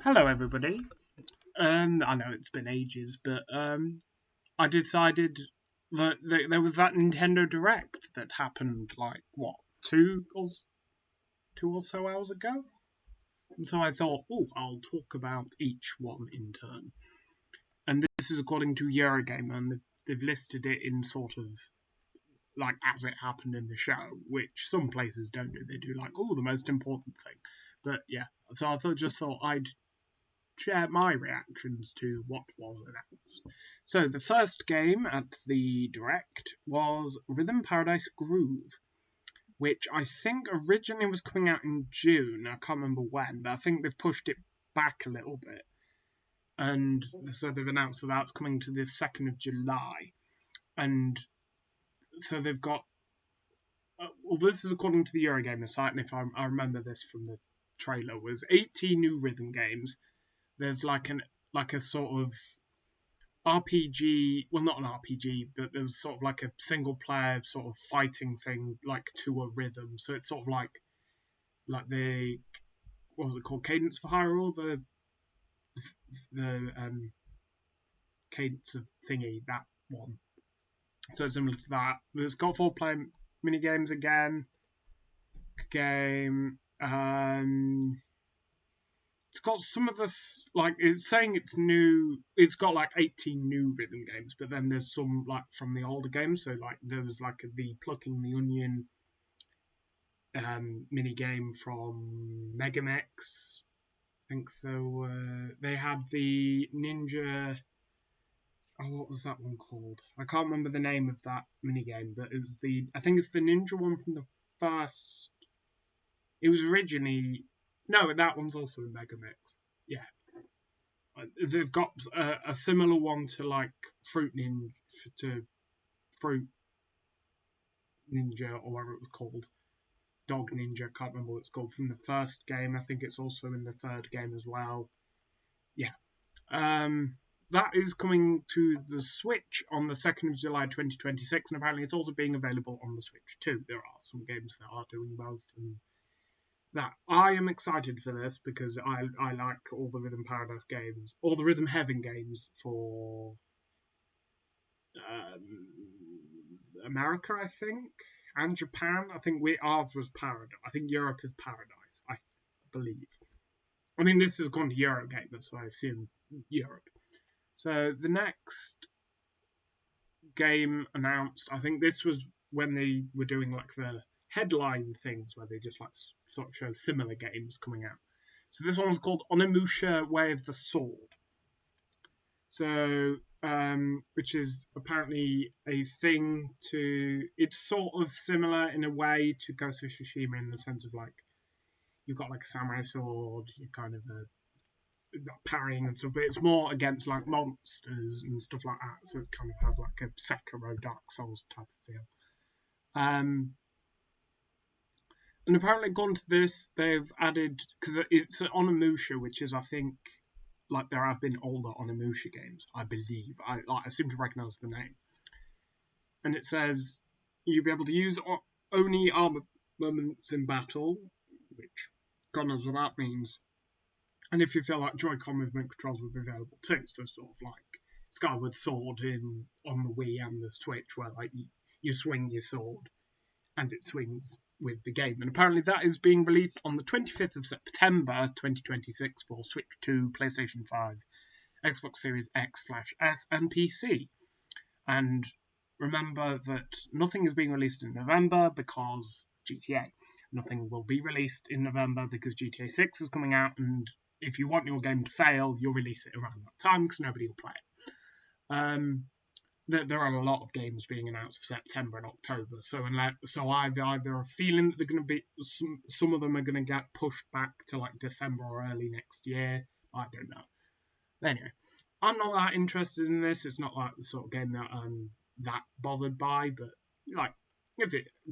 Hello, everybody. I know it's been ages, but I decided that there was that Nintendo Direct that happened like what two or so hours ago, and so I thought, oh, I'll talk about each one in turn. And this is according to Eurogamer, and they've listed it in sort of like as it happened in the show, which some places don't do. They do like, oh, the most important thing. But yeah, so I thought I'd share my reactions to what was announced. So the first game at the Direct was Rhythm Paradise Groove, which I think originally was coming out in June. I can't remember when, but I think they've pushed it back a little bit. And so they've announced that that's coming to the 2nd of July. And so they've got. Well, this is according to the Eurogamer site, and if I remember this from the trailer, was 18 new rhythm games. There's like a sort of RPG, well, not an RPG, but there was sort of like a single player sort of fighting thing, like to a rhythm. So it's sort of like the what was it called, Cadence of Hyrule, the Cadence of Thingy, that one. So similar to that. There's got 4-player mini games again. Game. It's got some of this, like, it's saying it's new. It's got like 18 new rhythm games, but then there's some like from the older games. So like there was like the plucking the onion mini game from Megamix. I think they had the Ninja. Oh, what was that one called? I can't remember the name of that mini game, but it was the. I think it's the Ninja one from the first. It was originally. No, that one's also in Megamix. Yeah, they've got a similar one to like Fruit Ninja, to Fruit Ninja or whatever it was called, Dog Ninja. Can't remember what it's called from the first game. I think it's also in the third game as well. Yeah. That is coming to the Switch on the 2nd of July 2026, and apparently it's also being available on the Switch too. There are some games that are doing both, and that I am excited for this because I like all the Rhythm Paradise games, all the Rhythm Heaven games for America, I think, and Japan. I think ours was Paradise. I think Europe is Paradise, I believe. I mean, this is going to Eurogamer, so I assume Europe. So the next game announced, I think this was when they were doing like the headline things where they just like sort of show similar games coming out. So this one was called Onimusha Way of the Sword. So, which is apparently a thing to. It's sort of similar in a way to Ghost of Tsushima in the sense of like you've got like a samurai sword, you're kind of parrying and stuff, but it's more against like monsters and stuff like that. So it kind of has like a Sekiro Dark Souls type of feel. And apparently, gone to this, they've added because it's Onimusha, which is I think like there have been older Onimusha games, I believe. I seem to recognise the name, and it says you'll be able to use Oni armaments in battle, which God knows what that means. And if you feel like Joy-Con movement controls will be available too, so sort of like Skyward Sword on the Wii and the Switch, where like you swing your sword and it swings with the game. And apparently that is being released on the 25th of September 2026 for Switch 2, PlayStation 5, Xbox Series X/S, and PC. And remember that nothing is being released in November because GTA. Nothing will be released in November because GTA 6 is coming out, and if you want your game to fail, you'll release it around that time because nobody will play it. There are a lot of games being announced for September and October, so I've either a feeling that they're going to be some of them are going to get pushed back to like December or early next year. I don't know. Anyway, I'm not that interested in this. It's not like the sort of game that I'm that bothered by, but like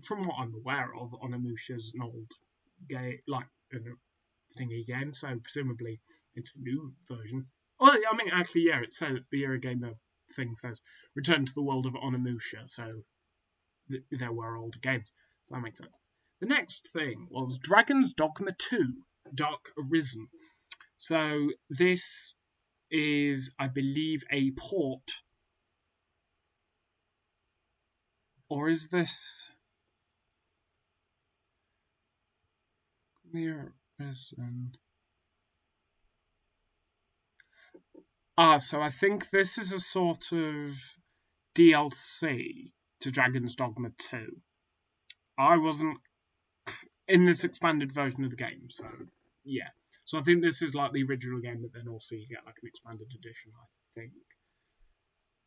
from what I'm aware of, Onimusha's an old game, like thingy game, so presumably it's a new version. Well, I mean, actually, yeah, it says the Eurogamer thing says return to the world of Onimusha, so there were older games, so that makes sense. The next thing was Dragon's Dogma 2, Dark Arisen. So this is, I believe, a port. Or is this... so I think this is a sort of DLC to Dragon's Dogma 2. I wasn't in this expanded version of the game, so yeah. So I think this is like the original game, but then also you get like an expanded edition, I think.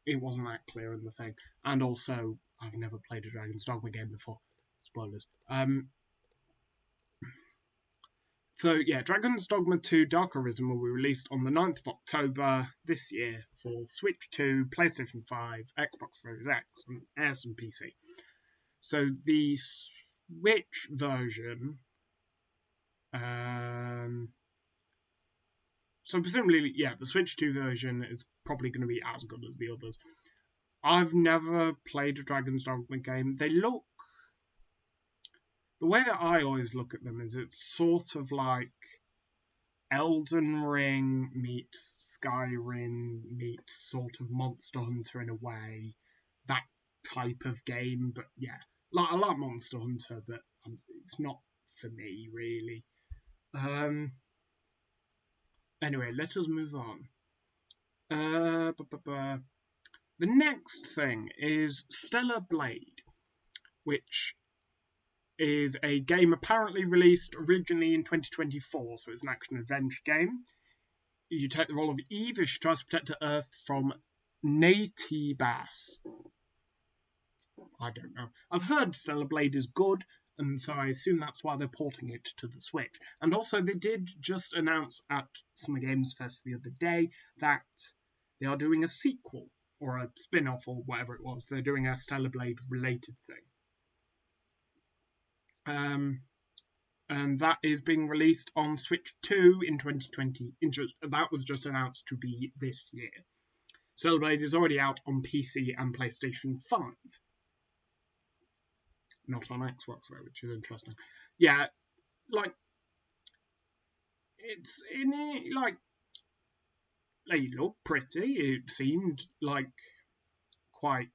It wasn't that clear in the thing. And also, I've never played a Dragon's Dogma game before. Spoilers. So yeah, Dragon's Dogma 2 Dark Arisen will be released on the 9th of October this year for Switch 2, PlayStation 5, Xbox Series X, and S and PC. So the Switch version, so presumably, yeah, the Switch 2 version is probably going to be as good as the others. I've never played a Dragon's Dogma game. They look... The way that I always look at them is it's sort of like Elden Ring meets Skyrim meets sort of Monster Hunter in a way. That type of game, but yeah. I like Monster Hunter, but it's not for me, really. Anyway, let us move on. The next thing is Stellar Blade, which is a game apparently released originally in 2024, so it's an action-adventure game. You take the role of Eve as she tries to protect the Earth from Naytibas. I don't know. I've heard Stellar Blade is good, and so I assume that's why they're porting it to the Switch. And also, they did just announce at Summer Games Fest the other day that they are doing a sequel, or a spin-off, or whatever it was. They're doing a Stellar Blade-related thing. And that is being released on Switch 2 in 2020. That was just announced to be this year. Stellar Blade is already out on PC and PlayStation 5. Not on Xbox, though, which is interesting. Yeah, like, it's in it, like, they look pretty. It seemed like quite...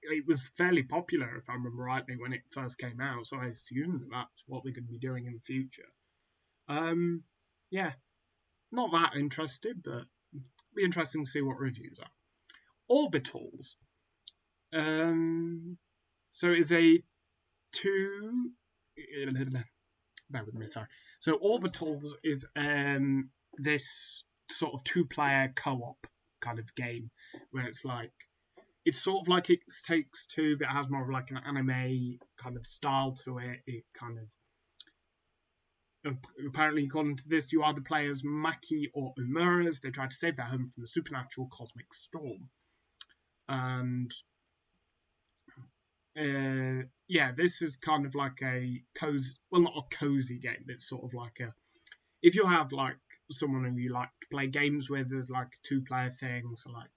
It was fairly popular, if I remember rightly, when it first came out, so I assume that that's what they're going to be doing in the future. Yeah, not that interested, but it'll be interesting to see what reviews are. Orbitals. So it's a bear with me, sorry. So Orbitals is this sort of two-player co-op kind of game where it's sort of like It Takes Two, but it has more of like an anime kind of style to it. It kind of... Apparently, according to this, you are the players Maki or Umura as they try to save their home from the supernatural cosmic storm. And yeah, this is kind of like a cozy... Well, not a cozy game, but it's sort of like a... If you have like someone who you like to play games with, there's like a two-player thing. So like,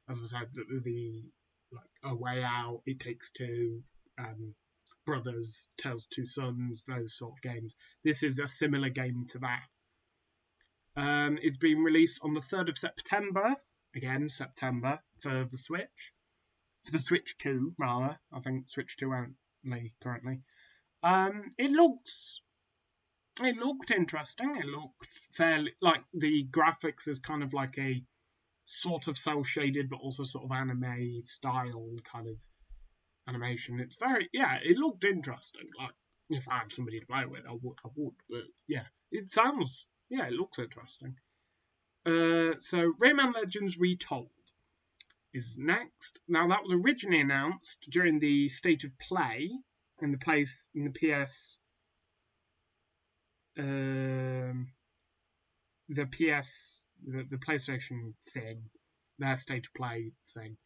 as I said, the like A Way Out, It Takes Two, Brothers, Tales of Two Sons, those sort of games. This is a similar game to that. It's been released on the 3rd of September, again, September, for the Switch. For the Switch 2, rather. I think Switch 2 only currently. It looked interesting. It looked fairly... Like, the graphics is kind of like a sort of cel-shaded, but also sort of anime-style kind of animation. It's very... Yeah, it looked interesting. Like, if I had somebody to play with, I would. But, yeah, it sounds... Yeah, it looks interesting. So, Rayman Legends Retold is next. Now, that was originally announced during the State of Play in the PS... the PlayStation thing, their State of Play thing.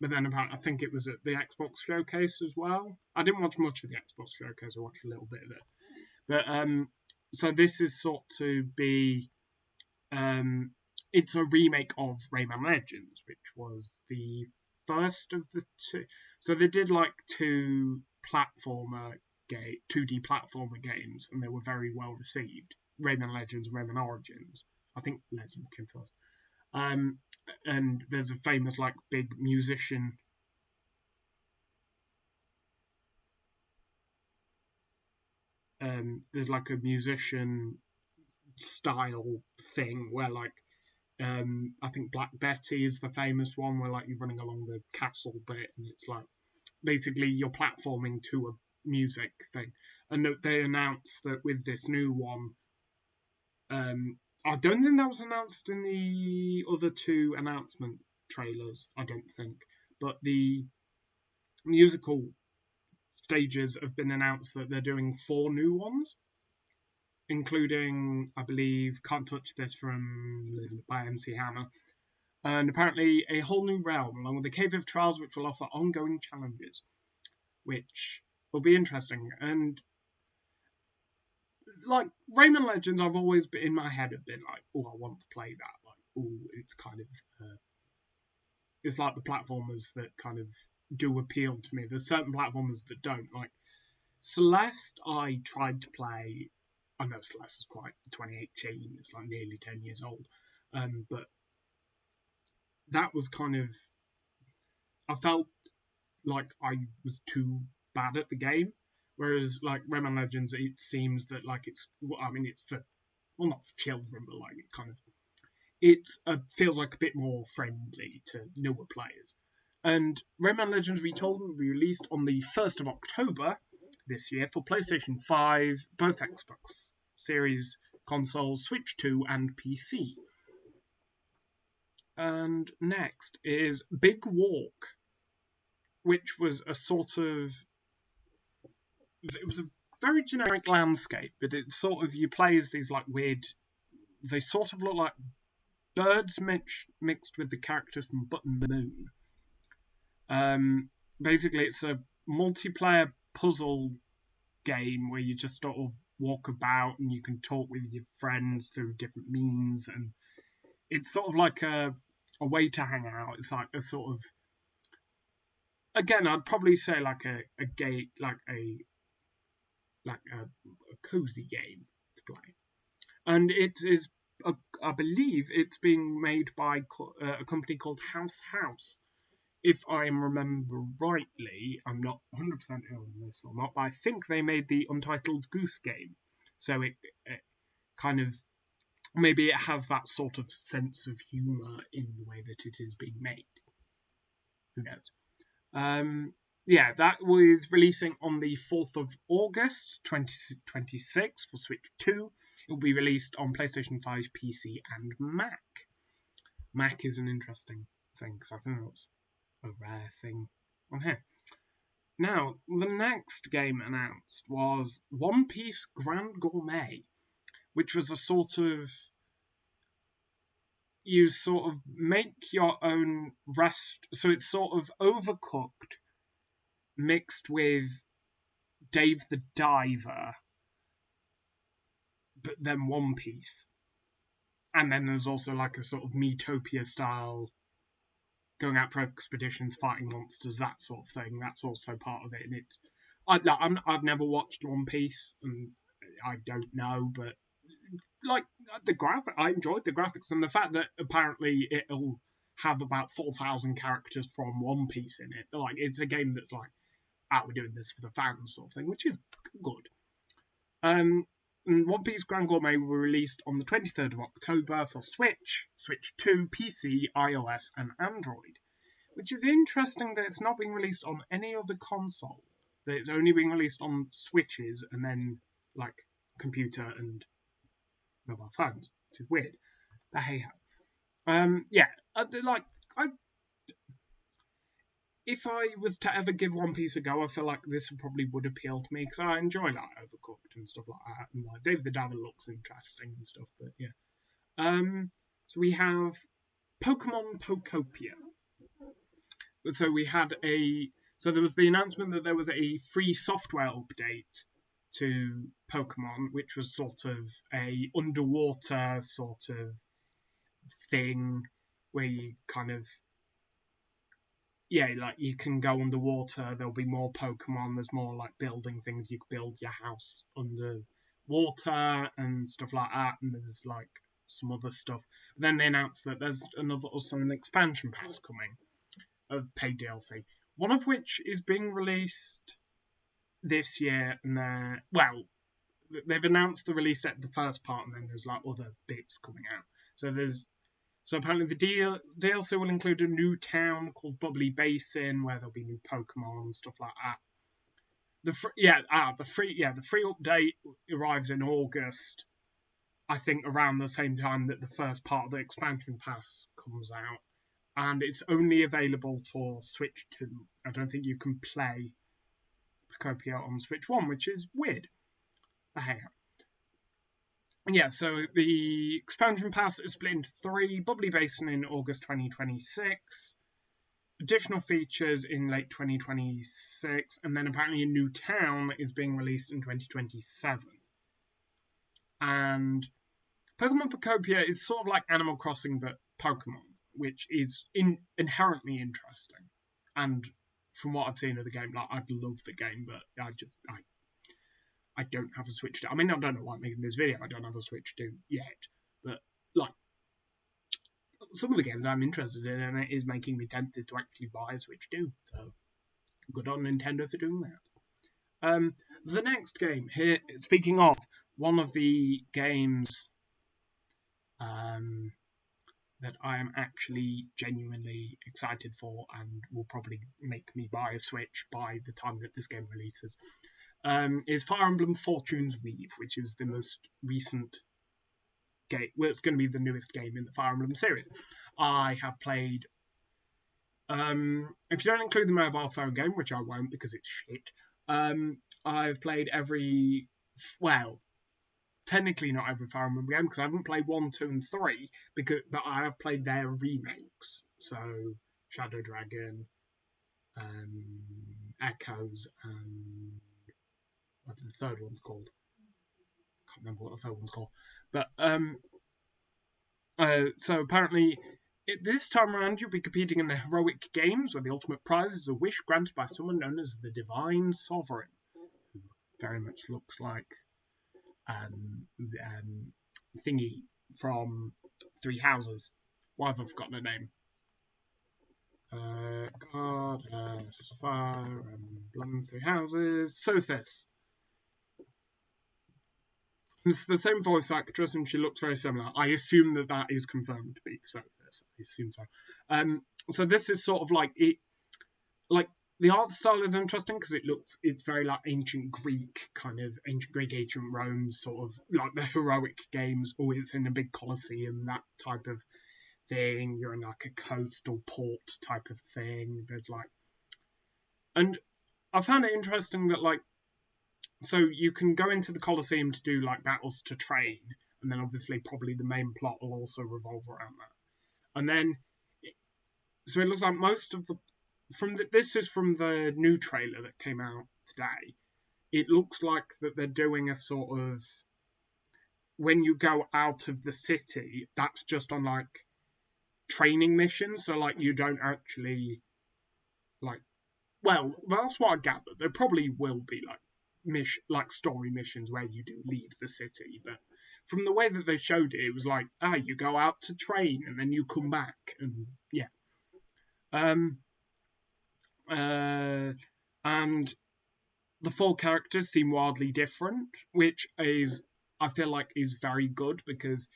But then I think it was at the Xbox Showcase as well. I didn't watch much of the Xbox Showcase, I watched a little bit of it. But, so this is sort to be, it's a remake of Rayman Legends, which was the first of the two. So they did like 2D platformer games, and they were very well received. Rayman Legends and Rayman Origins. I think Legends came first. And there's a famous like big musician. There's like a musician style thing where like I think Black Betty is the famous one where like you're running along the castle bit and it's like basically you're platforming to a music thing. And they announced that with this new one, I don't think that was announced in the other two announcement trailers, I don't think. But the musical stages have been announced that they're doing 4 new ones, including, I believe, Can't Touch This by MC Hammer, and apparently A Whole New Realm, along with the Cave of Trials, which will offer ongoing challenges, which will be interesting. And like Rayman Legends, I've always been in my head have been like, oh, I want to play that. Like, oh, it's kind of it's like the platformers that kind of do appeal to me. There's certain platformers that don't. Like Celeste, I tried to play. I know Celeste is quite 2018. It's like nearly 10 years old, but that was kind of. I felt like I was too bad at the game. Whereas like Rayman Legends, it seems that like it's. I mean, it's for well, not for children, but like it kind of. It feels like a bit more friendly to newer players. And Rayman Legends Retold will be released on the 1st of October this year for PlayStation 5, both Xbox Series consoles, Switch 2, and PC. And next is Big Walk, which was a sort of. It was a very generic landscape, but it's sort of. You play as these like weird. They sort of look like birds mixed with the characters from Button Moon. Basically, it's a multiplayer puzzle game where you just sort of walk about and you can talk with your friends through different means, and it's sort of like a way to hang out. It's like a sort of again, I'd probably say like a game, like a cozy game to play, and it is. I believe it's being made by a company called House. If I remember rightly, I'm not 100% on this or not, but I think they made the Untitled Goose Game. So it kind of, maybe it has that sort of sense of humour in the way that it is being made. Who knows? Yeah, that was releasing on the 4th of August 2026 for Switch 2. It will be released on PlayStation 5, PC, and Mac. Mac is an interesting thing because I think that's a rare thing on here. Now, the next game announced was One Piece Grand Gourmet, which was a sort of. You sort of make your own so it's sort of Overcooked mixed with Dave the Diver, but then One Piece. And then there's also like a sort of Miitopia style going out for expeditions, fighting monsters, that sort of thing. That's also part of it. And it's I've never watched One Piece, and I don't know, but like I enjoyed the graphics and the fact that apparently it'll have about 4,000 characters from One Piece in it. Like it's a game that's like, we're doing this for the fans sort of thing, which is good. And One Piece Grand Gourmet will be released on the 23rd of October for Switch, Switch 2, PC, iOS, and Android. Which is interesting that it's not being released on any other console. That it's only being released on Switches and then, like, computer and mobile phones. Which is weird. But hey ho. Yeah, if I was to ever give One Piece a go, I feel like this probably would appeal to me because I enjoy like Overcooked and stuff like that, and like David the Diver looks interesting and stuff. But yeah, so we have Pokemon Pokopia. So we had there was the announcement that there was a free software update to Pokemon, which was sort of a underwater sort of thing where you kind of like you can go underwater. There'll be more Pokemon. There's more like building things. You can build your house under water and stuff like that. And there's like some other stuff. Then they announced that there's also an expansion pass coming of paid DLC, one of which is being released this year, and they've announced the release date of the first part, and then there's like other bits coming out. So apparently the DLC will include a new town called Bubbly Basin, where there'll be new Pokemon and stuff like that. The free update arrives in August, I think around the same time that the first part of the expansion pass comes out, and it's only available for Switch 2. I don't think you can play Pokopia on Switch 1, which is weird. Hey. Yeah, so the expansion pass is split into 3. Bubbly Basin in August 2026, additional features in late 2026, and then apparently a new town is being released in 2027. And Pokemon Pokopia is sort of like Animal Crossing, but Pokemon, which is inherently interesting. And from what I've seen of the game, like, I'd love the game, but I don't have a Switch 2. I mean, I don't know why I'm making this video. I don't have a Switch 2 yet. But, like, some of the games I'm interested in, and it is making me tempted to actually buy a Switch 2. So, good on Nintendo for doing that. The next game here, speaking of, one of the games that I am actually genuinely excited for and will probably make me buy a Switch by the time that this game releases, is Fire Emblem Fortune's Weave, which is the most recent game. Well, it's going to be the newest game in the Fire Emblem series. I have played, if you don't include the mobile phone game, which I won't because it's shit, I've played technically not every Fire Emblem game, because I haven't played 1, 2, and 3, but I have played their remakes. So, Shadow Dragon, Echoes, and what the third one's called. I can't remember what the third one's called. But, so apparently, this time around, you'll be competing in the Heroic Games, where the ultimate prize is a wish granted by someone known as the Divine Sovereign, who very much looks like thingy from Three Houses. Why have I forgotten her name? Goddess Fire Emblem 3 Houses. Sothis. It's the same voice actress, and she looks very similar. I assume that is confirmed to be Sothis. I assume so. So this is sort of like it. Like, the art style is interesting because it's very like ancient Greek, ancient Rome, sort of like the Heroic Games, or it's in a big Colosseum, that type of thing. You're in like a coastal port type of thing. And I found it interesting that so you can go into the Colosseum to do like battles to train, and then obviously probably the main plot will also revolve around that. And then, so it looks like most of this is from the new trailer that came out today. It looks like that they're doing a sort of, when you go out of the city, that's just on like training missions. So like you don't actually that's what I gathered. There probably will be like story missions where you do leave the city, but from the way that they showed it, it was like, you go out to train and then you come back, and yeah. And the 4 characters seem wildly different, which I feel like is very good, because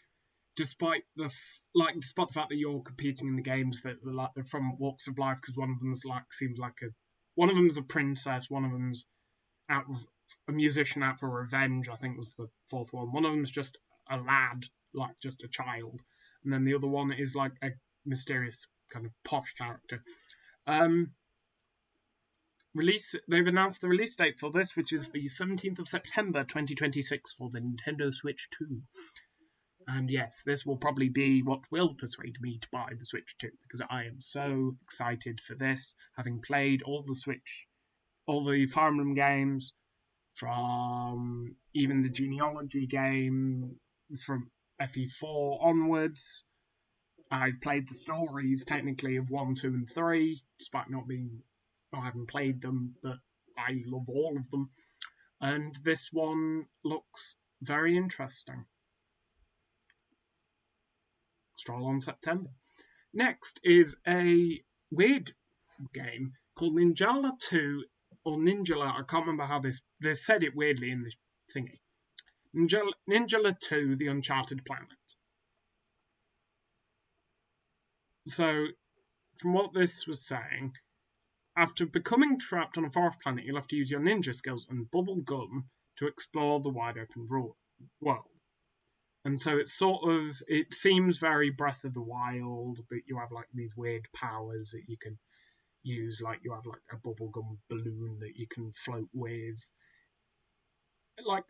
despite the fact that you're competing in the games that they're from walks of life, because one of them's one of them's a princess, one of them's a musician out for revenge, I think was the 4th one. One of them's just a lad, like just a child, and then the other one is like a mysterious kind of posh character. They've announced the release date for this, which is the 17th of September 2026 for the Nintendo Switch 2. And yes, this will probably be what will persuade me to buy the Switch 2, because I am so excited for this, having played all the Fire Emblem games, from even the Genealogy game, from FE4 onwards. I've played the stories, technically, of 1, 2, and 3, despite I haven't played them, but I love all of them. And this one looks very interesting. stroll on September. Next is a weird game called Ninjala 2 or Ninjala. I can't remember how they said it weirdly in this thingy. Ninjala 2, The Uncharted Planet. So, from what this was saying, after becoming trapped on a forest planet, you'll have to use your ninja skills and bubble gum to explore the wide open world. And so it seems very Breath of the Wild, but you have like these weird powers that you can use, like you have like a bubblegum balloon that you can float with. Like,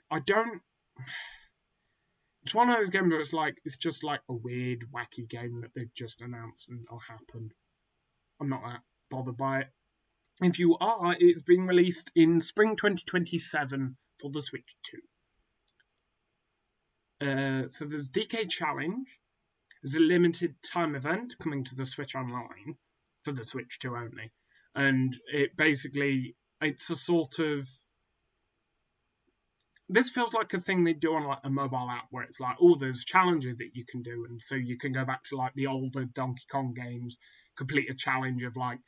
it's one of those games where it's just like a weird, wacky game that they've just announced and it'll happen. I'm not that bothered by it. If you are, it's being released in spring 2027 for the Switch 2. So there's DK Challenge. There's a limited time event coming to the Switch Online for the Switch 2 only. And it's a sort of... This feels like a thing they do on like a mobile app where it's like, there's challenges that you can do. And so you can go back to like the older Donkey Kong games, complete a challenge of like,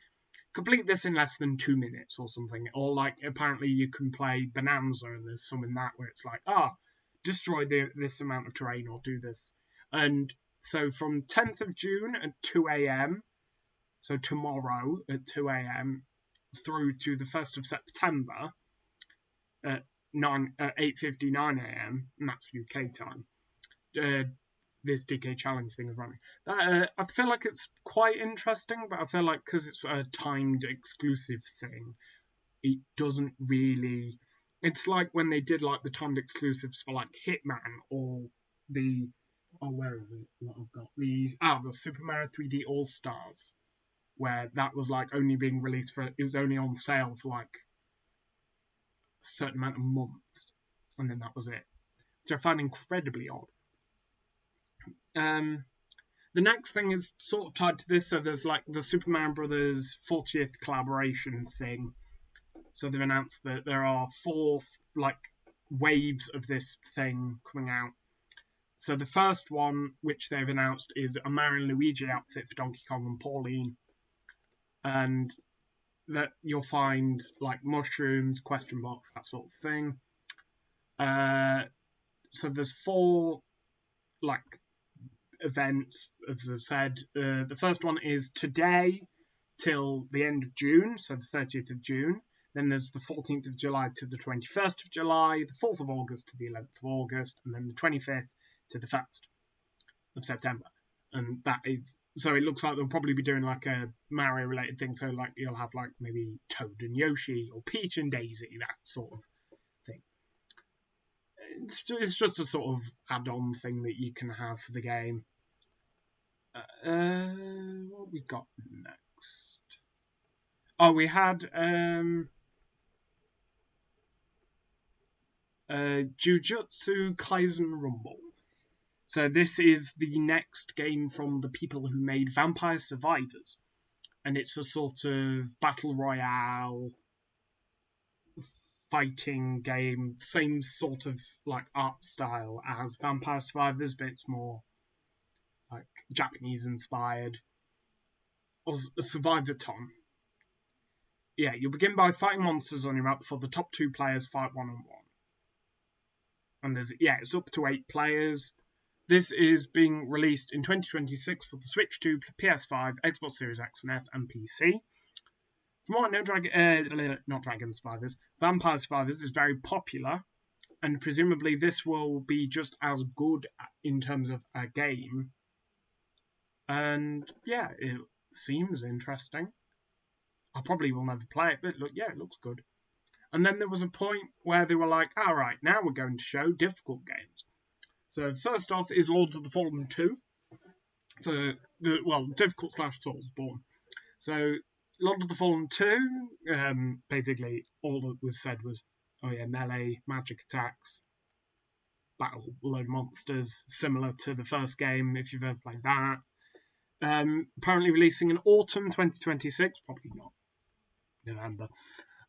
complete this in less than 2 minutes or something. Or like, apparently you can play Bonanza and there's some in that where it's like, destroy this amount of terrain or do this. And so from 10th of June at 2 a.m., so tomorrow at 2 a.m., through to the 1st of September at 8:59 a.m., and that's UK time, this DK Challenge thing is running. I feel like it's quite interesting, but I feel like because it's a timed exclusive thing, it doesn't really... It's like when they did like the timed exclusives for like Hitman or the... where is it? What I've got? The Super Mario 3D All-Stars, where that was like only being released it was only on sale for like a certain amount of months, and then that was it, which I find incredibly odd. The next thing is sort of tied to this, so there's like the Super Mario Brothers 40th collaboration thing. So they've announced that there are 4 like waves of this thing coming out. So the first one, which they've announced, is a Mario and Luigi outfit for Donkey Kong and Pauline. And that you'll find like mushrooms, question mark, that sort of thing. So there's 4 like events, as I've said. The first one is today till the end of June, so the 30th of June. Then there's the 14th of July to the 21st of July, the 4th of August to the 11th of August, and then the 25th to the 1st of September. And that is... So it looks like they'll probably be doing like a Mario-related thing, so like you'll have like maybe Toad and Yoshi, or Peach and Daisy, that sort of thing. It's just a sort of add-on thing that you can have for the game. What we got next? We had Jujutsu Kaisen Rumble. So this is the next game from the people who made Vampire Survivors. And it's a sort of battle royale fighting game, same sort of like art style as Vampire Survivors, but it's more like Japanese inspired. Or Survivathon. Yeah, you'll begin by fighting monsters on your map before the top 2 players fight one-on-one. And it's up to 8 players. This is being released in 2026 for the Switch 2, PS5, Xbox Series X and S, and PC. From what I know, Vampire Survivors is very popular, and presumably this will be just as good in terms of a game. And yeah, it seems interesting. I probably will never play it, but it looks good. And then there was a point where they were like, all right, now we're going to show difficult games. So first off is Lords of the Fallen 2, for difficult / Soulsborne. So Lords of the Fallen 2, basically all that was said was, melee, magic attacks, battle a load of monsters, similar to the first game, if you've ever played that. Apparently releasing in autumn 2026, probably not November,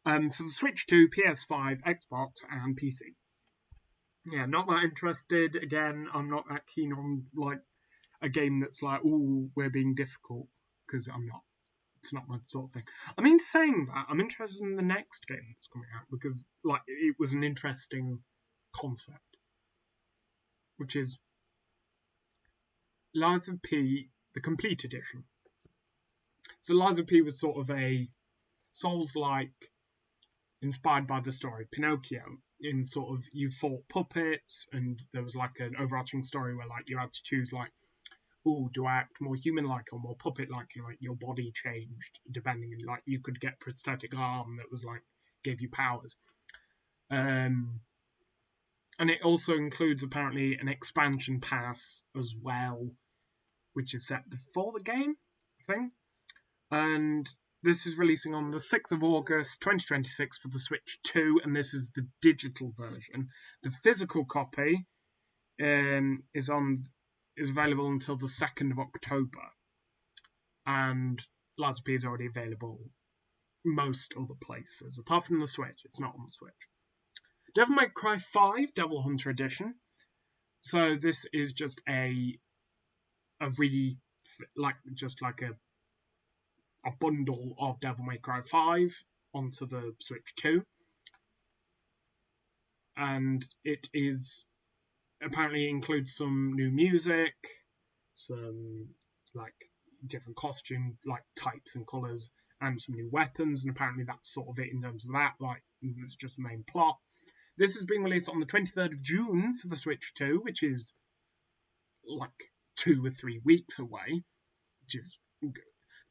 for the Switch 2, PS5, Xbox, and PC. Yeah, not that interested. Again, I'm not that keen on, a game that's like, oh, we're being difficult, because I'm not. It's not my sort of thing. I mean, saying that, I'm interested in the next game that's coming out because, like, it was an interesting concept, which is Lies of P, the complete edition. So Lies of P was sort of a Souls-like, inspired by the story Pinocchio. In sort of, you fought puppets, and there was like an overarching story where like you had to choose like, oh, do I act more human-like or more puppet-like? You know, like your body changed depending, and like you could get prosthetic arm that was like gave you powers. And it also includes apparently an expansion pass as well, which is set before the game, I think. And this is releasing on the 6th of August 2026 for the Switch 2, and this is the digital version. The physical copy is available until the 2nd of October, and Lies of P is already available most other places, apart from the Switch. It's not on the Switch. Devil May Cry 5 Devil Hunter Edition. So this is just a bundle of Devil May Cry 5 onto the Switch 2. And it is apparently includes some new music, some like different costume like types and colours, and some new weapons, and apparently that's sort of it in terms of that. Like, it's just the main plot. This is being released on the 23rd of June for the Switch 2, which is like 2 or 3 weeks away, which is good.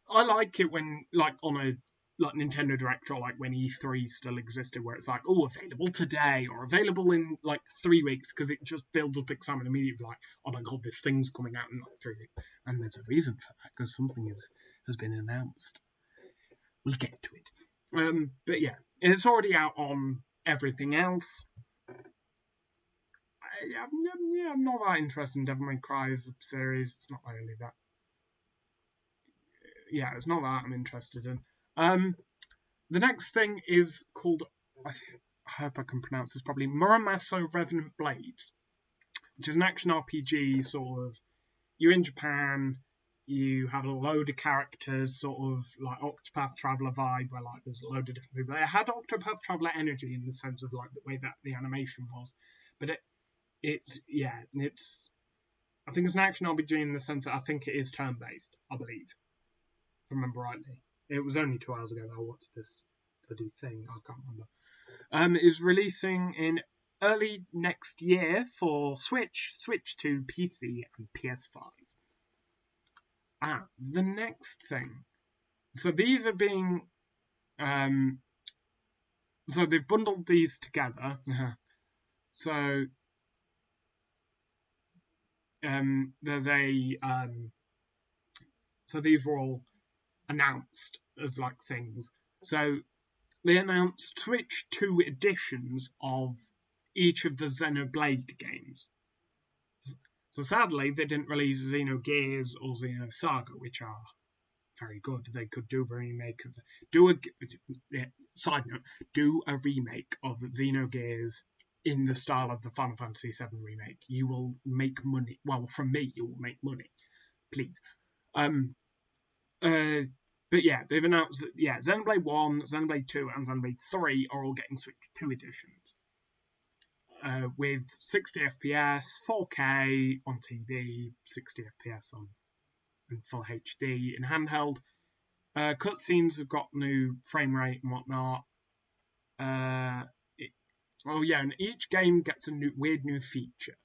I like it when, like, on a like Nintendo Direct, or like when E3 still existed, where it's like, oh, available today or available in like 3 weeks, because it just builds up excitement immediately. Like, oh my god, this thing's coming out in like 3 weeks, and there's a reason for that, because something has been announced. We'll get to it. But yeah, it's already out on everything else. I'm not that interested in Devil May Cry as a series. It's not really that. Yeah, it's not that I'm interested in. The next thing is called, I hope I can pronounce this properly, Muramasa Revenant Blades, which is an action RPG sort of. You're in Japan, you have a load of characters, sort of like Octopath Traveler vibe, where like there's a load of different people. It had Octopath Traveler energy in the sense of like the way that the animation was, but it's I think it's an action RPG in the sense that I think it is turn-based, I believe, if I remember rightly. It was only 2 hours ago that I watched this bloody thing, I can't remember. Is releasing in early next year for Switch, Switch 2, PC, and PS5. The next thing. So these are being... so they've bundled these together. So there's a... so these were all announced as like things. So they announced Switch 2 editions of each of the Xenoblade games. So sadly, they didn't release Xenogears or Xenosaga, which are very good. They could do a remake of side note, do a remake of Xenogears in the style of the Final Fantasy VII remake. You will make money. Well, from me, you will make money. Please. But yeah, they've announced that Xenoblade 1, Xenoblade 2, and Xenoblade 3 are all getting Switch 2 editions. With 60 FPS, 4K on TV, 60 FPS on in full HD in handheld. Cutscenes have got new frame rate and whatnot. And each game gets a weird new feature.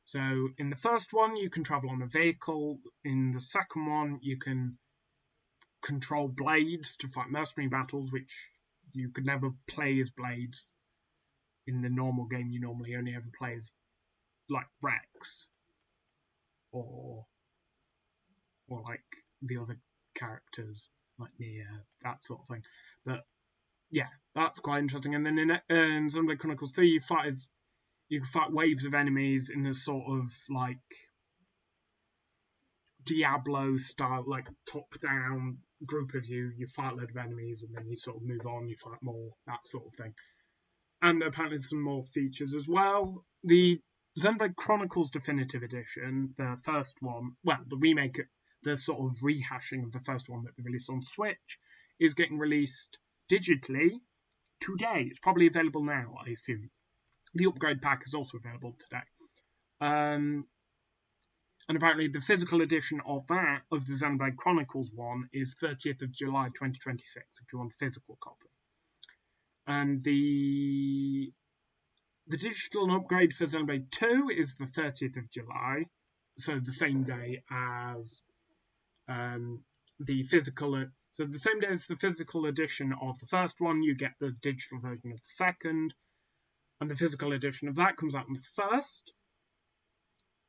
So in the first one, you can travel on a vehicle. In the second one, you can control blades to fight mercenary battles, which you could never play as blades. In the normal game, you normally only ever play as like Rex or like the other characters, like Nia, that sort of thing. But yeah, that's quite interesting. And then in Xenoblade Chronicles 3, you can fight waves of enemies in a sort of like Diablo style, like top-down group of you. You fight a load of enemies, and then you sort of move on, you fight more, that sort of thing. And apparently some more features as well. The Xenoblade Chronicles Definitive Edition, the first one, well, the remake, the sort of rehashing of the first one that they released on Switch, is getting released digitally today. It's probably available now, I assume. The upgrade pack is also available today. And apparently the physical edition of that, of the Xenoblade Chronicles one, is 30th of July 2026, if you want a physical copy. And the digital upgrade for Xenoblade 2 is the 30th of July, so the same day as the physical. So the same day as the physical edition of the first one, you get the digital version of the second, and the physical edition of that comes out on the 1st.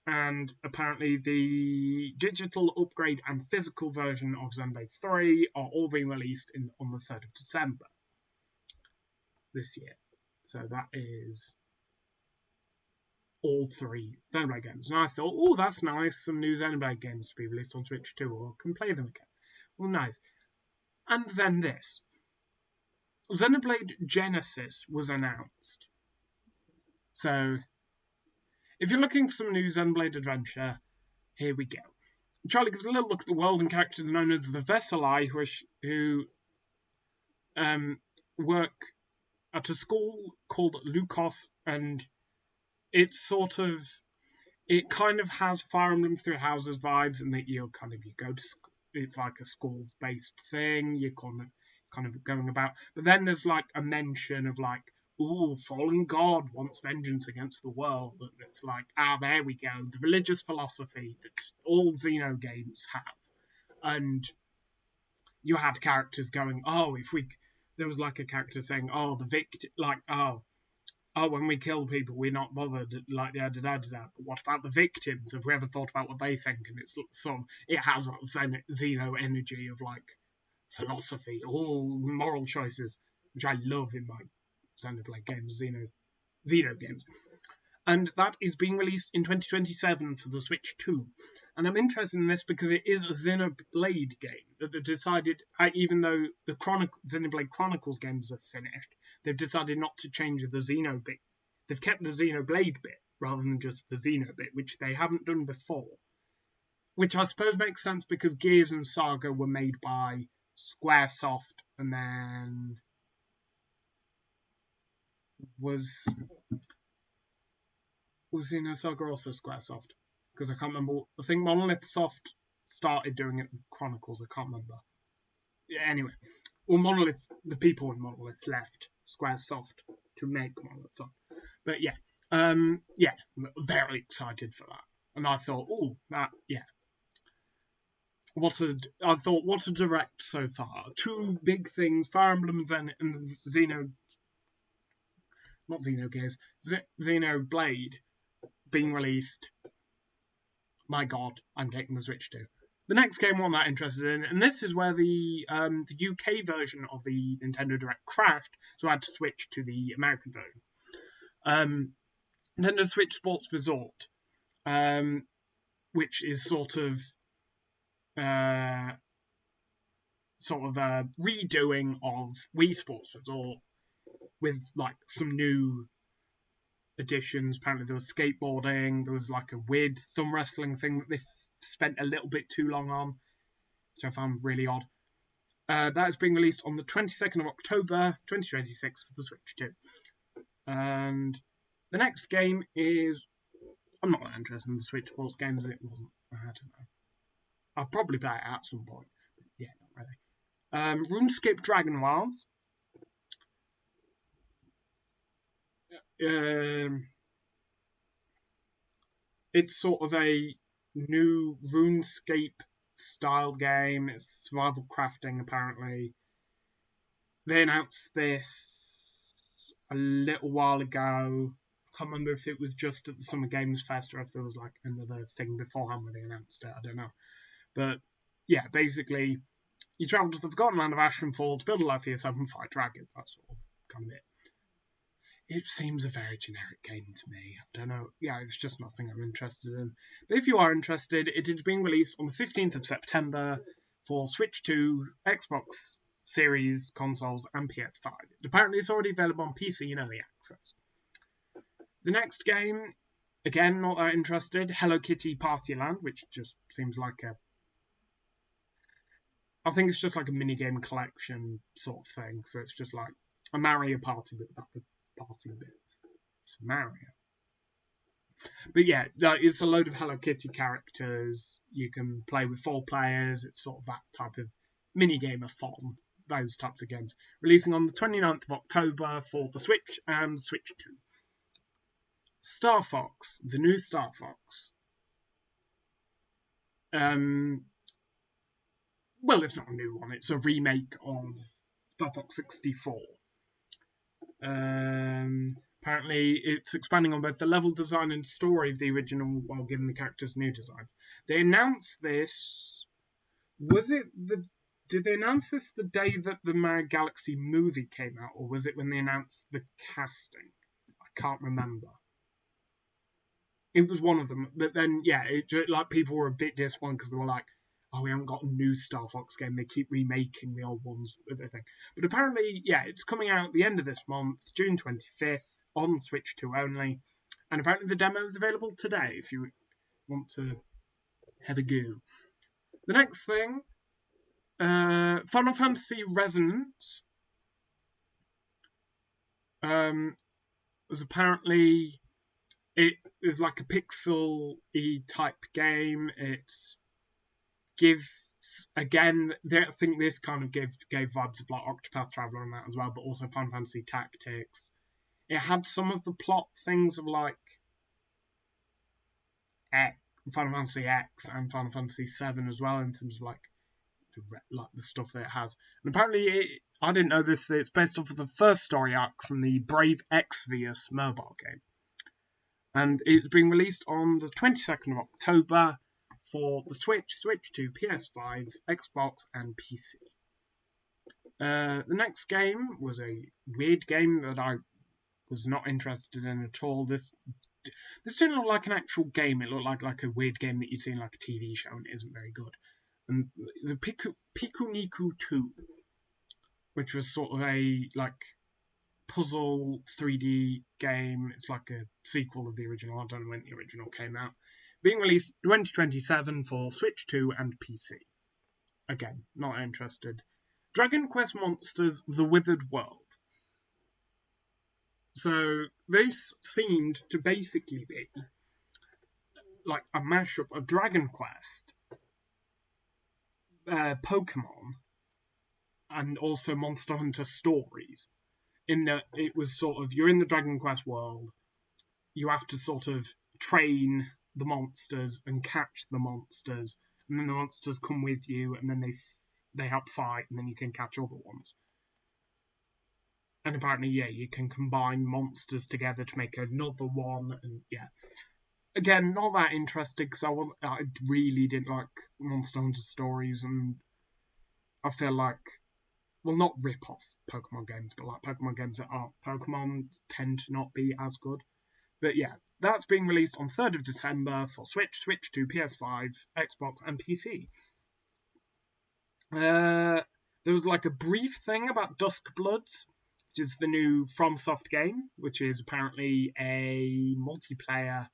And apparently the digital upgrade and physical version of Xenoblade 3 are all being released on the 3rd of December this year. So that is all 3 Xenoblade games. And I thought, oh, that's nice, some new Xenoblade games to be released on Switch 2, or I can play them again. Well, nice. And then this. Xenoblade Genesis was announced. So, if you're looking for some new Xenoblade adventure, here we go. Charlie gives a little look at the world and characters known as the Veseli, who work at a school called Lukos, and it's it kind of has Fire Emblem Three Houses vibes, and that you go to school. It's like a school-based thing. You're kind of going about, but then there's like a mention of like, ooh, fallen god wants vengeance against the world. And it's like, there we go, the religious philosophy that all Xeno games have. And you had characters going, there was like a character saying, the victim, like, when we kill people, we're not bothered, like, but what about the victims? Have we ever thought about what they think? And it's it has that Xeno energy of like philosophy, all moral choices, which I love in my Xenoblade games, Xeno games. And that is being released in 2027 for the Switch 2. And I'm interested in this because it is a Xenoblade game that they've decided, even though the Xenoblade Chronicles games are finished, they've decided not to change the Xeno bit. They've kept the Xenoblade bit rather than just the Xeno bit, which they haven't done before. Which I suppose makes sense because Gears and Saga were made by Squaresoft, and then was Xenosaga also Squaresoft? Because I can't remember. I think Monolith Soft started doing it with Chronicles. I can't remember. Yeah, anyway. Well, the people in Monolith left Squaresoft to make Monolith Soft. But yeah. Very excited for that. And I thought, what a direct so far. 2 big things, Fire Emblem and Xenoblade being released. My god, I'm getting the Switch 2. The next game I'm not interested in, and this is where the UK version of the Nintendo Direct crashed, so I had to switch to the American version. Nintendo Switch Sports Resort, which is sort of a redoing of Wii Sports Resort with like some new additions. Apparently there was skateboarding, there was like a weird thumb wrestling thing that they spent a little bit too long on, which I found really odd. That is being released on the 22nd of October 2026 for the Switch 2. And the next game is, I'm not that interested in the Switch Sports games. It wasn't, I don't know. I'll probably play it at some point, but yeah, not really. RuneScape Dragon Wilds. It's sort of a new RuneScape style game. It's survival crafting, apparently. They announced this a little while ago. I can't remember if it was just at the Summer Games Fest or if there was like another thing beforehand when they announced it. I don't know. But yeah, basically, you travel to the Forgotten Land of Ashenfall to build a life for yourself and fight dragons. That's sort of kind of it. It seems a very generic game to me. I don't know. Yeah, it's just nothing I'm interested in. But if you are interested, it is being released on the 15th of September for Switch 2, Xbox Series consoles, and PS5. Apparently, it's already available on PC in early access. The next game Again, not that interested. Hello Kitty Partyland, which just seems like I think it's just like a minigame collection sort of thing. So it's just like a Mario Party, but without the party bit. It's Mario. But yeah, it's a load of Hello Kitty characters. You can play with 4 players. It's sort of that type of minigame-a-thon, those types of games. Releasing on the 29th of October for the Switch and Switch 2. Star Fox, the new Star Fox. Well, it's not a new one. It's a remake of Star Fox 64. Apparently, it's expanding on both the level design and story of the original while giving the characters new designs. They announced this. Did they announce this the day that the Mario Galaxy movie came out, or was it when they announced the casting? I can't remember. It was one of them, but then yeah, like people were a bit disappointed because they were like, "Oh, we haven't got a new Star Fox game. They keep remaking the old ones." But apparently, yeah, it's coming out at the end of this month, June 25th, on Switch 2 only, and apparently the demo is available today if you want to have a go. The next thing, Final Fantasy Resonance, was apparently. It is like a pixel-y type game. It's gives again. I think this kind of gave vibes of like Octopath Traveler and that as well, but also Final Fantasy Tactics. It had some of the plot things of like Final Fantasy X and Final Fantasy VII as well in terms of like the stuff that it has. And apparently, I didn't know this. It's based off of the first story arc from the Brave Exvius mobile game. And it's being released on the 22nd of October for the Switch, Switch 2, PS5, Xbox, and PC. The next game was a weird game that I was not interested in at all. This didn't look like an actual game. It looked like a weird game that you'd see in like a TV show, and it isn't very good. And the Pikuniku 2, which was sort of a like puzzle 3D game. It's like a sequel of the original. I don't know when the original came out. Being released 2027 for Switch 2 and PC. Again, not interested. Dragon Quest Monsters The Withered World. So this seemed to basically be like a mashup of Dragon Quest, Pokemon, and also Monster Hunter Stories. In that it was sort of, you're in the Dragon Quest world, you have to sort of train the monsters and catch the monsters, and then the monsters come with you, and then they help fight, and then you can catch other ones. And apparently, yeah, you can combine monsters together to make another one, and yeah. Again, not that interesting because I really didn't like Monster Hunter Stories, and I feel like, well, not rip off Pokemon games, but like Pokemon games that aren't Pokemon tend to not be as good. But yeah, that's being released on 3rd of December for Switch, Switch 2, PS5, Xbox, and PC. There was like a brief thing about Dusk Bloods, which is the new FromSoft game, which is apparently a multiplayer.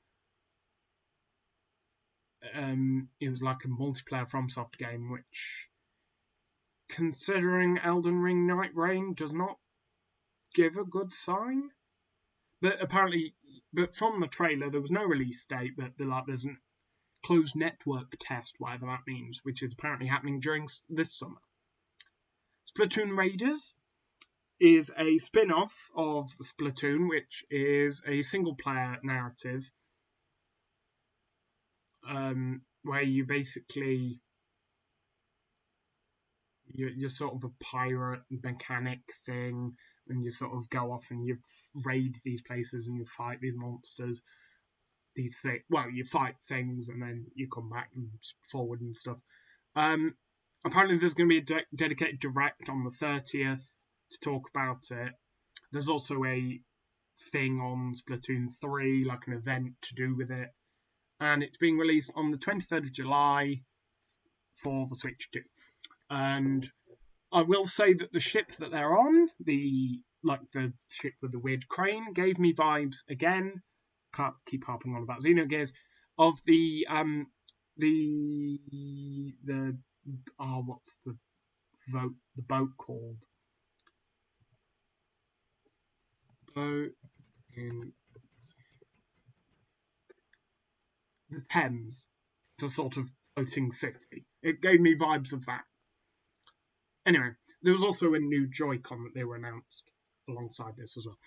It was like a multiplayer FromSoft game, which, considering Elden Ring Night Rain, does not give a good sign. But apparently, from the trailer, there was no release date, but there's a closed network test, whatever that means, which is apparently happening during this summer. Splatoon Raiders is a spin-off of Splatoon, which is a single-player narrative, where you basically you're sort of a pirate mechanic thing, and you sort of go off and you raid these places and you fight these monsters. You fight things and then you come back and forward and stuff. Apparently there's going to be a dedicated direct on the 30th to talk about it. There's also a thing on Splatoon 3, like an event to do with it. And it's being released on the 23rd of July for the Switch 2. And I will say that the ship that they're on, the ship with the weird crane, gave me vibes again keep harping on about Xenogears, of the what's the boat called? Boat in the Thames. It's a sort of floating city. It gave me vibes of that. Anyway, there was also a new Joy-Con that they were announced alongside this as well.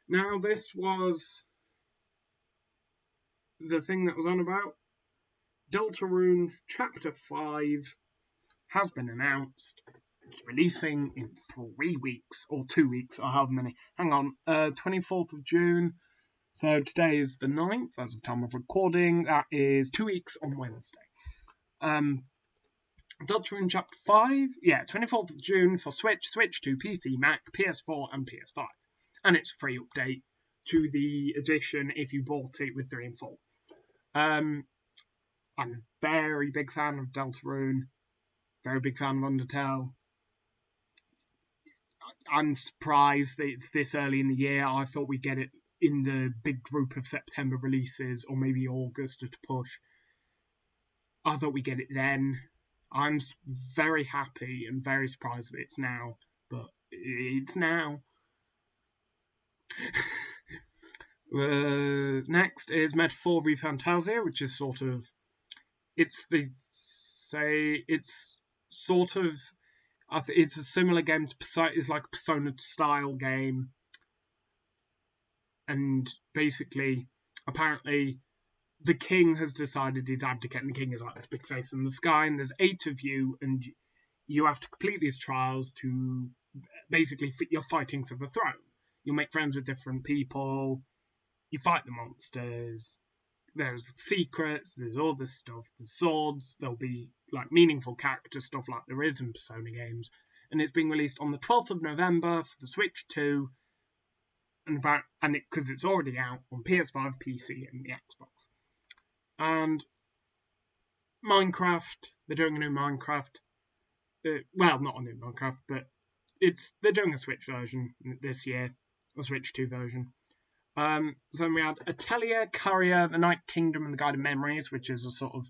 Now, this was the thing that was on about. Deltarune Chapter 5 has been announced. It's releasing in 3 weeks, or 2 weeks, or however many. Hang on, 24th of June. So today is the 9th, as of time of recording. That is 2 weeks on Wednesday. Deltarune Chapter 5, 24th of June for Switch, Switch 2, PC, Mac, PS4, and PS5. And it's a free update to the edition if you bought it with 3 and 4. I'm a very big fan of Deltarune, very big fan of Undertale. I'm surprised that it's this early in the year. I thought we'd get it in the big group of September releases, or maybe August to push. I thought we'd get it then. I'm very happy and very surprised that it's now, but it's now. Next is Metaphor ReFantazia, which is sort of, it's a similar game to Persona. It's like a Persona style game, and basically, apparently, the king has decided he's abdicating. The king is like this big face in the sky, and there's 8 of you, and you have to complete these trials to basically, you're fighting for the throne. You'll make friends with different people, you fight the monsters, there's secrets, there's all this stuff, there's swords, there'll be like meaningful character stuff like there is in Persona games, and it's being released on the 12th of November for the Switch 2, because it's already out on PS5, PC, and the Xbox. And Minecraft, they're doing a new Minecraft. Well, not a new Minecraft, but they're doing a Switch version this year, a Switch 2 version. So then we had Atelier, Courier, The Night Kingdom, and The Guided Memories, which is a sort of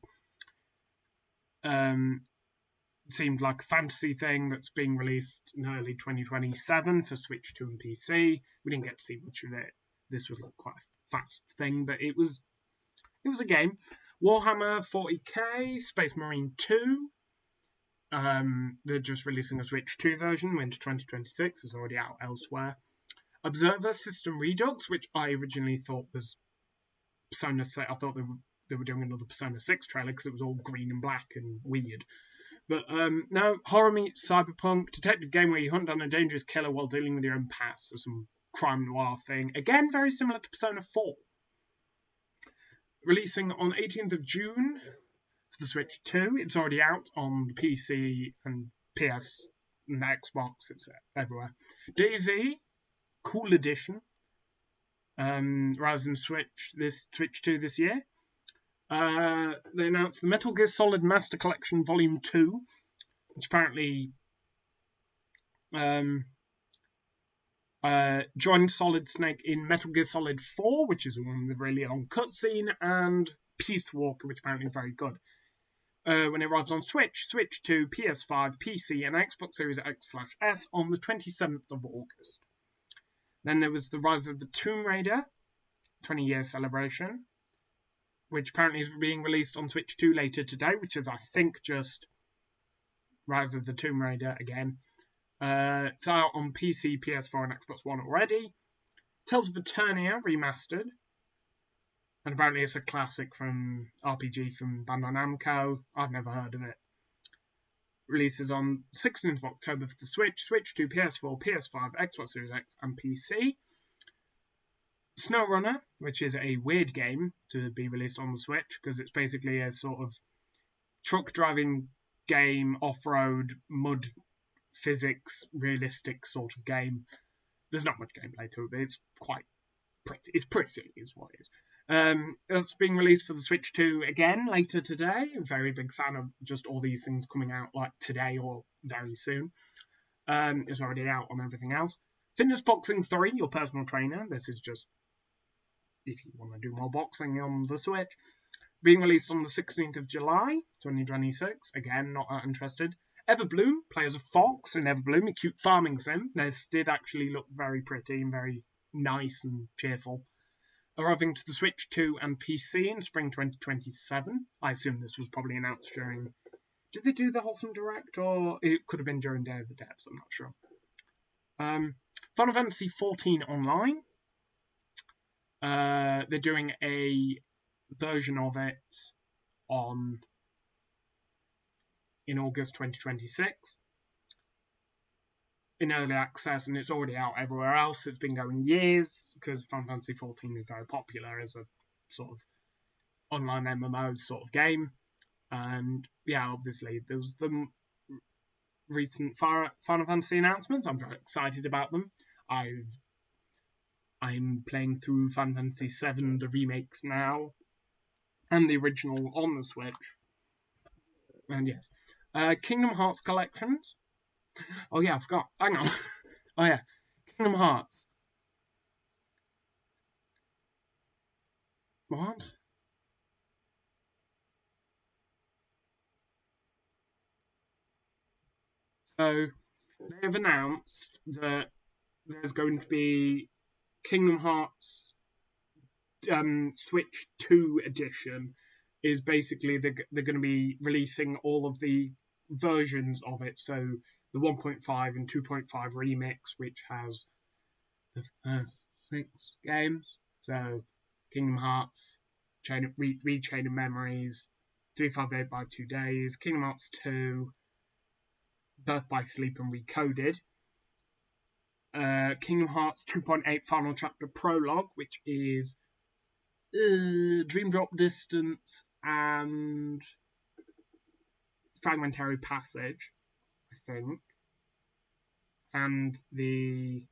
seemed like a fantasy thing that's being released in early 2027 for Switch 2 and PC. We didn't get to see much of it. This was like quite a fast thing, but it was a game. Warhammer 40k, Space Marine 2. They're just releasing a Switch 2 version, winter 2026. It's already out elsewhere. Observer System Redux, which I originally thought was Persona 6. I thought they were doing another Persona 6 trailer because it was all green and black and weird. But no, horror meets cyberpunk, detective game where you hunt down a dangerous killer while dealing with your own past. So some crime noir thing. Again, very similar to Persona 4. Releasing on 18th of June for the Switch 2. It's already out on the PC and PS and the Xbox. It's everywhere. DayZ, Cool Edition. Rising Switch 2 this year. They announced the Metal Gear Solid Master Collection Volume 2, which apparently joined Solid Snake in Metal Gear Solid 4, which is one with a really long cutscene, and Peace Walker, which apparently is very good. When it arrives on Switch, Switch 2, PS5, PC, and Xbox Series X/S on the 27th of August. Then there was the Rise of the Tomb Raider 20-year celebration, which apparently is being released on Switch 2 later today, which is, I think, just Rise of the Tomb Raider again. It's out on PC, PS4, and Xbox One already. Tales of Eternia Remastered. And apparently it's a classic from RPG from Bandai Namco. I've never heard of it. Releases on 16th of October for the Switch, Switch 2, PS4, PS5, Xbox Series X, and PC. SnowRunner, which is a weird game to be released on the Switch, because it's basically a sort of truck driving game, off-road, mud physics, realistic sort of game. There's not much gameplay to it, but it's quite pretty. It's pretty, is what it is. It's being released for the Switch 2 again later today. I'm a very big fan of just all these things coming out like today or very soon. It's already out on everything else. Fitness Boxing 3, your personal trainer. This is just if you want to do more boxing on the Switch. Being released on the 16th of July, 2026. Again, not that interested. Everbloom, players of Fox in Everbloom, a cute farming sim. This did actually look very pretty and very nice and cheerful. Arriving to the Switch 2 and PC in spring 2027. I assume this was probably announced during... Did they do the Wholesome Direct, or it could have been during Day of the Dead, so I'm not sure. Final Fantasy XIV Online. They're doing a version of it in August 2026 in early access, and it's already out everywhere else. It's been going years because Final Fantasy XIV is very popular as a sort of online MMO sort of game. And yeah, obviously there was the recent Final Fantasy announcements. I'm very excited about them. I'm playing through Final Fantasy VII, the remakes now, and the original on the Switch. And yes, Kingdom Hearts collections. Oh yeah, I forgot. Hang on. Oh yeah, Kingdom Hearts. What? So they have announced that there's going to be Kingdom Hearts Switch 2 edition. Is basically they're going to be releasing all of the versions of it. So the 1.5 and 2.5 remix, which has the first 6 games. So Kingdom Hearts, Chain of Memories, 358 by 2 Days, Kingdom Hearts 2, Birth by Sleep and Recoded. Kingdom Hearts 2.8 Final Chapter Prologue, which is Dream Drop Distance and Fragmentary Passage, I think. And the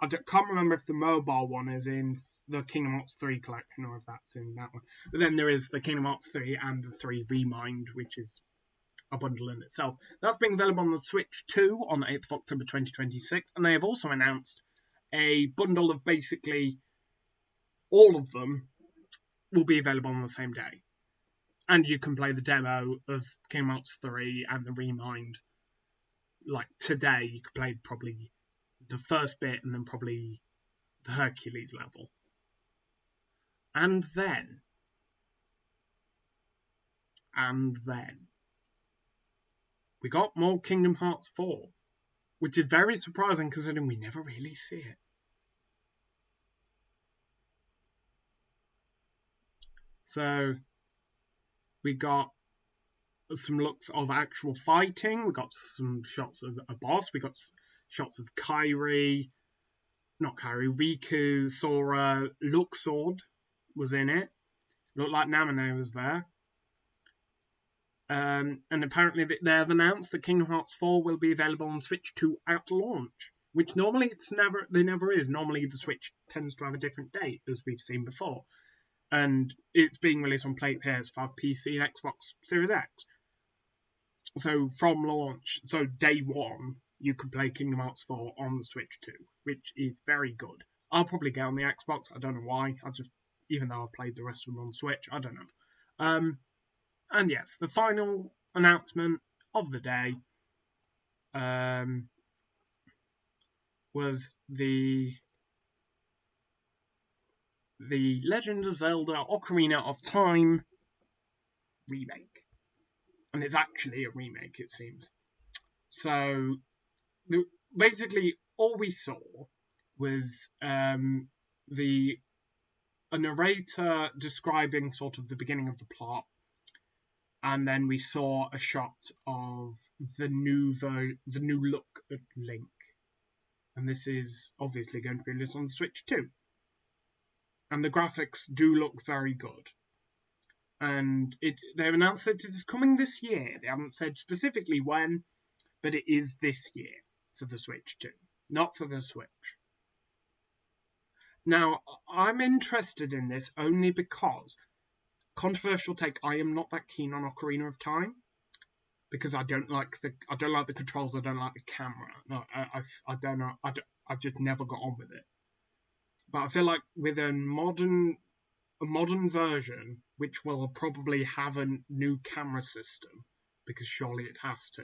I can't remember if the mobile one is in the Kingdom Hearts 3 collection or if that's in that one. But then there is the Kingdom Hearts 3 and the 3 Remind, which is a bundle in itself. That's being available on the Switch 2 on the 8th of October 2026. And they have also announced a bundle of basically all of them will be available on the same day. And you can play the demo of Kingdom Hearts 3 and the Remind. Like today, you could play probably the first bit and then probably the Hercules level. And then we got more Kingdom Hearts 4, which is very surprising considering we never really see it. So we got some looks of actual fighting. We got some shots of a boss. We got shots of Riku, Sora, Luxord was in it. Looked like Naminé was there. And apparently they have announced that Kingdom Hearts 4 will be available on Switch 2 at launch, which normally they never is. Normally the Switch tends to have a different date, as we've seen before. And it's being released on PS5, PC, and Xbox Series X. So from launch, so day one, you can play Kingdom Hearts 4 on the Switch 2, which is very good. I'll probably get on the Xbox. I don't know why. Even though I've played the rest of them on Switch, I don't know. And yes, the final announcement of the day was the Legend of Zelda Ocarina of Time remake. And it's actually a remake, it seems. So, basically, all we saw was a narrator describing sort of the beginning of the plot, and then we saw a shot of the new look at Link. And this is obviously going to be released on the Switch too. And the graphics do look very good. And they've announced that it is coming this year. They haven't said specifically when, but it is this year for the Switch too, not for the Switch. Now, I'm interested in this only because, controversial take, I am not that keen on Ocarina of Time, because I don't like the controls. I don't like the camera. No, I don't know. I've just never got on with it. But I feel like with a modern version, which will probably have a new camera system, because surely it has to,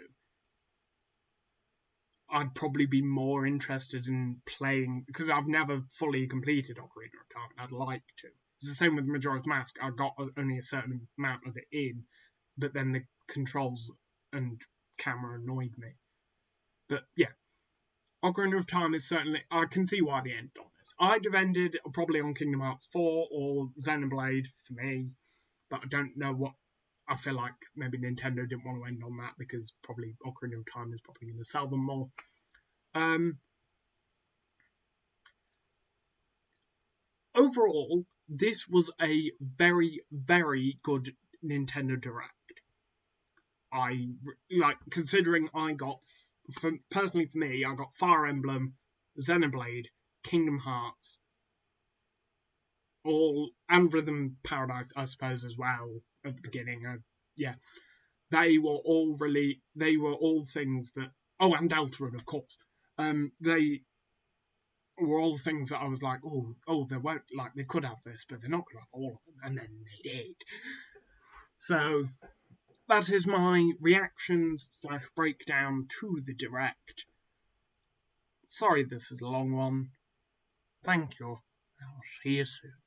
I'd probably be more interested in playing, because I've never fully completed Ocarina of Time, and I'd like to. It's the same with Majora's Mask. I got only a certain amount of it in, but then the controls and camera annoyed me. But yeah, Ocarina of Time is certainly, I can see why they ended on this. I'd have ended probably on Kingdom Hearts 4 or Xenoblade for me, but I don't know what. I feel like maybe Nintendo didn't want to end on that because probably Ocarina of Time is probably going to sell them more. Overall, this was a very, very good Nintendo Direct. I like, considering I got, personally for me, I got Fire Emblem, Xenoblade, Kingdom Hearts, and Rhythm Paradise, I suppose, as well at the beginning. Yeah, they were all things that. Oh, and Deltarune, of course. They were all things that I was like, they won't, like, they could have this, but they're not going to have all of them, and then they did. So that is my reactions / breakdown to the Direct. Sorry this is a long one. Thank you. I'll see you soon.